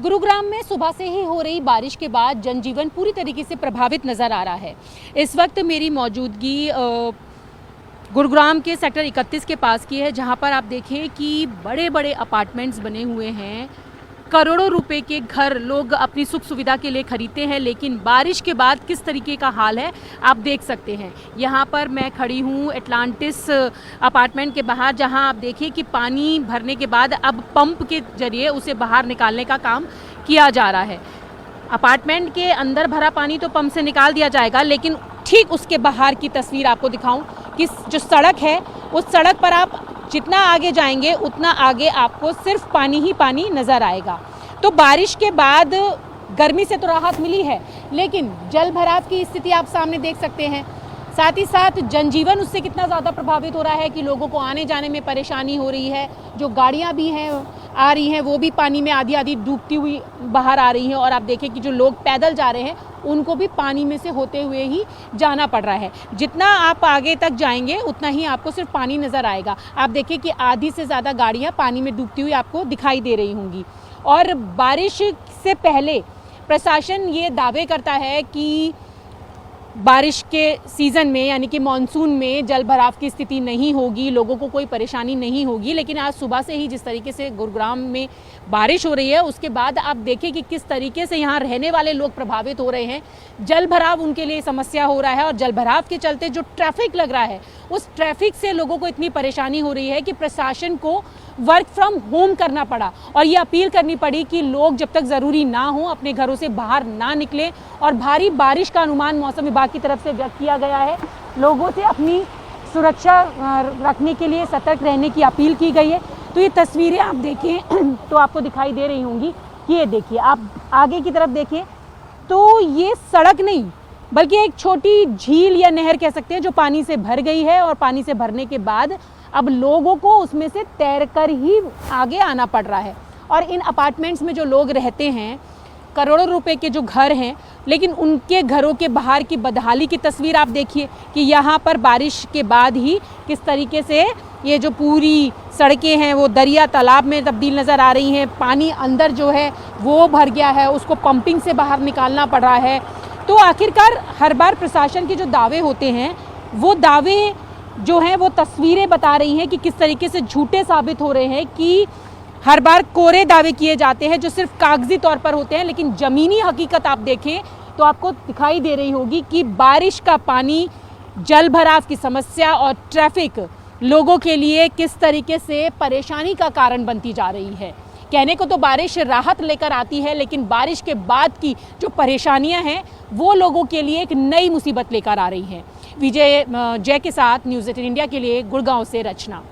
गुरुग्राम में सुबह से ही हो रही बारिश के बाद जनजीवन पूरी तरीके से प्रभावित नज़र आ रहा है। इस वक्त मेरी मौजूदगी गुरुग्राम के सेक्टर 31 के पास की है, जहां पर आप देखें कि बड़े बड़े अपार्टमेंट्स बने हुए हैं। करोड़ों रुपए के घर लोग अपनी सुख सुविधा के लिए खरीदते हैं, लेकिन बारिश के बाद किस तरीके का हाल है आप देख सकते हैं। यहाँ पर मैं खड़ी हूँ एटलांटिस अपार्टमेंट के बाहर, जहाँ आप देखिए कि पानी भरने के बाद अब पंप के जरिए उसे बाहर निकालने का काम किया जा रहा है। अपार्टमेंट के अंदर भरा पानी तो पंप से निकाल दिया जाएगा, लेकिन ठीक उसके बाहर की तस्वीर आपको दिखाऊं कि जो सड़क है उस सड़क पर आप जितना आगे जाएंगे उतना आगे आपको सिर्फ पानी ही पानी नज़र आएगा। तो बारिश के बाद गर्मी से तो राहत मिली है, लेकिन जल भराव की स्थिति आप सामने देख सकते हैं। साथ ही साथ जनजीवन उससे कितना ज़्यादा प्रभावित हो रहा है कि लोगों को आने जाने में परेशानी हो रही है। जो गाड़ियाँ भी हैं आ रही हैं वो भी पानी में आधी आधी डूबती हुई बाहर आ रही हैं, और आप देखें कि जो लोग पैदल जा रहे हैं उनको भी पानी में से होते हुए ही जाना पड़ रहा है। जितना आप आगे तक जाएंगे उतना ही आपको सिर्फ पानी नज़र आएगा। आप देखें कि आधी से ज़्यादा गाड़ियाँ पानी में डूबती हुई आपको दिखाई दे रही होंगी। और बारिश से पहले प्रशासन ये दावे करता है कि बारिश के सीज़न में यानी कि मानसून में जल भराव की स्थिति नहीं होगी, लोगों को कोई परेशानी नहीं होगी। लेकिन आज सुबह से ही जिस तरीके से गुरुग्राम में बारिश हो रही है, उसके बाद आप देखें कि किस तरीके से यहाँ रहने वाले लोग प्रभावित हो रहे हैं। जल भराव उनके लिए समस्या हो रहा है, और जल भराव के चलते जो ट्रैफिक लग रहा है उस ट्रैफिक से लोगों को इतनी परेशानी हो रही है कि प्रशासन को वर्क फ्रॉम होम करना पड़ा, और ये अपील करनी पड़ी कि लोग जब तक ज़रूरी ना हो अपने घरों से बाहर ना निकलें। और भारी बारिश का अनुमान मौसम विभाग की तरफ से व्यक्त किया गया है। लोगों से अपनी सुरक्षा रखने के लिए सतर्क रहने की अपील की गई है। तो ये तस्वीरें आप देखें तो आपको दिखाई दे रही होंगी कि ये देखिए, आप आगे की तरफ देखें तो ये सड़क नहीं बल्कि एक छोटी झील या नहर कह सकते हैं जो पानी से भर गई है, और पानी से भरने के बाद अब लोगों को उसमें से तैरकर ही आगे आना पड़ रहा है। और इन अपार्टमेंट्स में जो लोग रहते हैं, करोड़ों रुपए के जो घर हैं, लेकिन उनके घरों के बाहर की बदहाली की तस्वीर आप देखिए कि यहाँ पर बारिश के बाद ही किस तरीके से ये जो पूरी सड़कें हैं वो दरिया तालाब में तब्दील नज़र आ रही हैं। पानी अंदर जो है वो भर गया है, उसको पंपिंग से बाहर निकालना पड़ रहा है। तो आखिरकार हर बार प्रशासन के जो दावे होते हैं वो दावे जो हैं वो तस्वीरें बता रही हैं कि किस तरीके से झूठे साबित हो रहे हैं। कि हर बार कोरे दावे किए जाते हैं जो सिर्फ कागजी तौर पर होते हैं, लेकिन ज़मीनी हकीकत आप देखें तो आपको दिखाई दे रही होगी कि बारिश का पानी, जल भराव की समस्या और ट्रैफिक लोगों के लिए किस तरीके से परेशानी का कारण बनती जा रही है। कहने को तो बारिश राहत लेकर आती है, लेकिन बारिश के बाद की जो परेशानियां हैं वो लोगों के लिए एक नई मुसीबत लेकर आ रही हैं। विजय जय के साथ न्यूज़ 18 इंडिया के लिए गुड़गांव से रचना।